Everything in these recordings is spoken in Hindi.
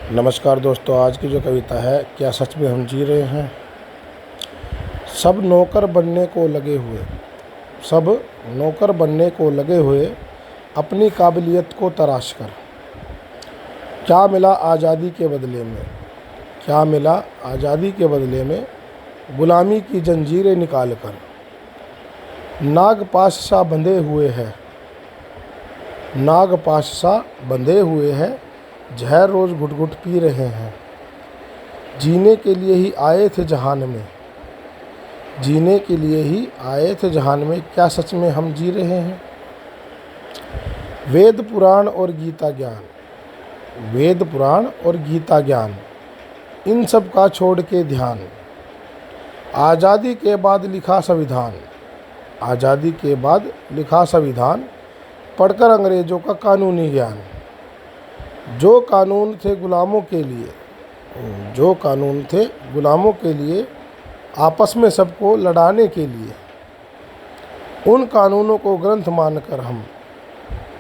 नमस्कार दोस्तों, आज की जो कविता है, क्या सच में हम जी रहे हैं। सब नौकर बनने को लगे हुए, सब नौकर बनने को लगे हुए, अपनी काबिलियत को तराश कर। क्या मिला आज़ादी के बदले में, क्या मिला आज़ादी के बदले में, गुलामी की जंजीरें निकाल कर। नागपाश सा बंधे हुए हैं, नागपाश सा बंधे हुए हैं, जहर रोज़ घुट घुट पी रहे हैं। जीने के लिए ही आए थे जहान में, जीने के लिए ही आए थे जहान में, क्या सच में हम जी रहे हैं। वेद पुराण और गीता ज्ञान, वेद पुराण और गीता ज्ञान, इन सब का छोड़ के ध्यान। आज़ादी के बाद लिखा संविधान, आज़ादी के बाद लिखा संविधान, पढ़कर अंग्रेज़ों का कानूनी ज्ञान। जो कानून थे गुलामों के लिए, जो कानून थे गुलामों के लिए, आपस में सबको लड़ाने के लिए, उन कानूनों को ग्रंथ मानकर हम,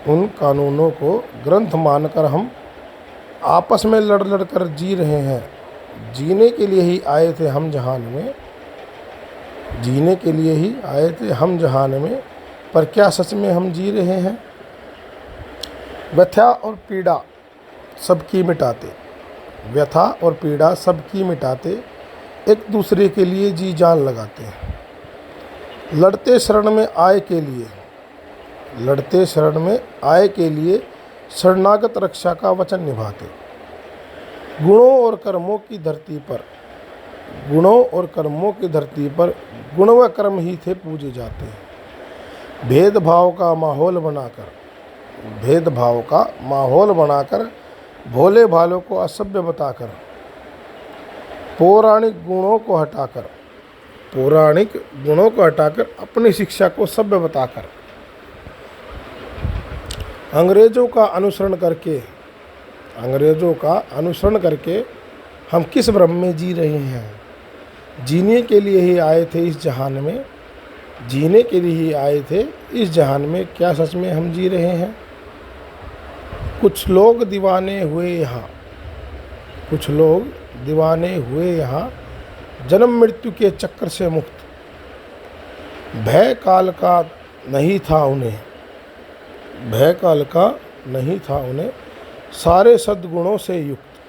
उन कानूनों को ग्रंथ मानकर हम आपस में लड़ लड़ कर जी रहे हैं। जीने के लिए ही आए थे हम जहान में, जीने के लिए ही आए थे हम जहान में, पर क्या सच में हम जी रहे हैं। व्यथा और पीड़ा सबकी मिटाते, व्यथा और पीड़ा सबकी मिटाते, एक दूसरे के लिए जी जान लगाते हैं। लड़ते शरण में आए के लिए, लड़ते शरण में आए के लिए, शरणागत रक्षा का वचन निभाते। गुणों और कर्मों की धरती पर, गुणों और कर्मों की धरती पर, गुण व कर्म ही थे पूजे जाते हैं। भेदभाव का माहौल बनाकर, भेदभाव का माहौल बनाकर, भोले भालों को असभ्य बताकर, पौराणिक गुणों को हटाकर, पौराणिक गुणों को हटाकर, अपनी शिक्षा को सभ्य बताकर, अंग्रेज़ों का अनुसरण करके, अंग्रेज़ों का अनुसरण करके हम किस भ्रम में जी रहे हैं। जीने के लिए ही आए थे इस जहान में, जीने के लिए ही आए थे इस जहान में, क्या सच में हम जी रहे हैं। कुछ लोग दीवाने हुए यहाँ, कुछ लोग दीवाने हुए यहाँ, जन्म मृत्यु के चक्कर से मुक्त। भय काल का नहीं था उन्हें, भय काल का नहीं था उन्हें, सारे सद्गुणों से युक्त।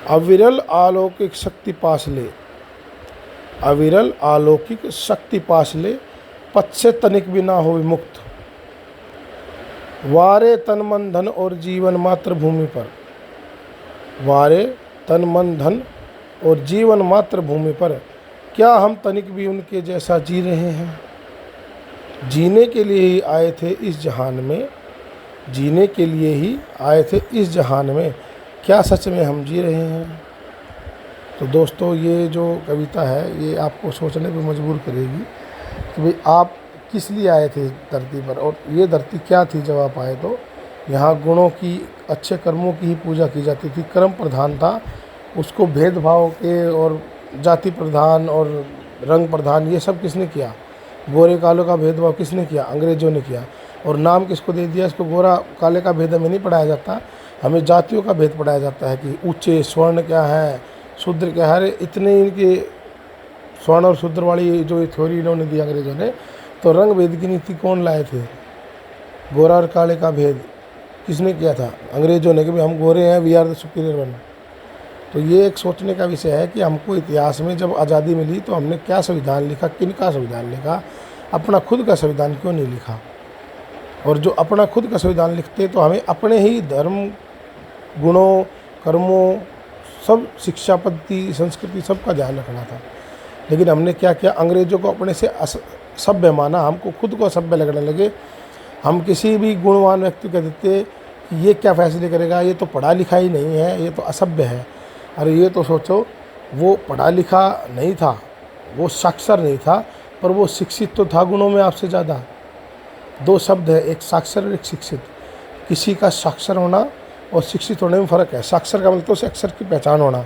अविरल अलौकिक शक्ति पास ले, अविरल अलौकिक शक्ति पास ले, पथ से तनिक भी ना हो विमुक्त। वारे तन मन धन और जीवन मातृभूमि पर, वारे तन मन धन और जीवन मातृभूमि पर, क्या हम तनिक भी उनके जैसा जी रहे हैं। जीने के लिए ही आए थे इस जहान में, जीने के लिए ही आए थे इस जहान में, क्या सच में हम जी रहे हैं। तो दोस्तों, ये जो कविता है ये आपको सोचने पर मजबूर करेगी कि भाई आप किस लिए आए थे धरती पर, और ये धरती क्या थी जब आप आए। तो यहाँ गुणों की, अच्छे कर्मों की ही पूजा की जाती थी। कर्म प्रधान था, उसको भेदभाव के और जाति प्रधान और रंग प्रधान ये सब किसने किया। गोरे कालों का भेदभाव किसने किया, अंग्रेज़ों ने किया। और नाम किसको दे दिया, इसको गोरा काले का भेद हमें नहीं पढ़ाया जाता, हमें जातियों का भेद पढ़ाया जाता है कि ऊँचे स्वर्ण क्या है, शूद्र क्या है। इतने इनके स्वर्ण और शूद्र वाली जो थ्योरी इन्होंने दी अंग्रेज़ों ने, तो रंग भेद की नीति कौन लाए थे। गोरा और काले का भेद किसने किया था, अंग्रेज़ों ने, कि भाई हम गोरे हैं, we are the superior one. तो ये एक सोचने का विषय है कि हमको इतिहास में जब आज़ादी मिली तो हमने क्या संविधान लिखा, किन का संविधान लिखा, अपना खुद का संविधान क्यों नहीं लिखा। और जो अपना खुद का संविधान लिखते तो हमें अपने ही धर्म, गुणों, कर्मों, सब शिक्षा पद्धति, संस्कृति, सब का ध्यान रखना था। लेकिन हमने क्या किया, अंग्रेज़ों को अपने से सभ्य माना, हमको खुद को असभ्य लगने लगे। हम किसी भी गुणवान व्यक्ति को देते कि ये क्या फैसले करेगा, ये तो पढ़ा लिखा ही नहीं है, ये तो असभ्य है। अरे ये तो सोचो, वो पढ़ा लिखा नहीं था, वो साक्षर नहीं था, पर वो शिक्षित तो था गुणों में आपसे ज़्यादा। दो शब्द है, एक साक्षर और एक शिक्षित। किसी का साक्षर होना और शिक्षित होने में फ़र्क है। साक्षर का मतलब उसे अक्षर की पहचान होना,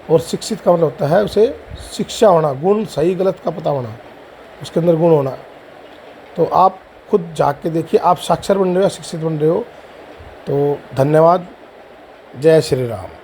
और शिक्षित का मतलब होता है उसे शिक्षा होना, गुण सही गलत का पता होना, उसके अंदर गुण होना। तो आप खुद जाग के देखिए, आप साक्षर बन रहे हो या शिक्षित बन रहे हो। तो धन्यवाद। जय श्री राम।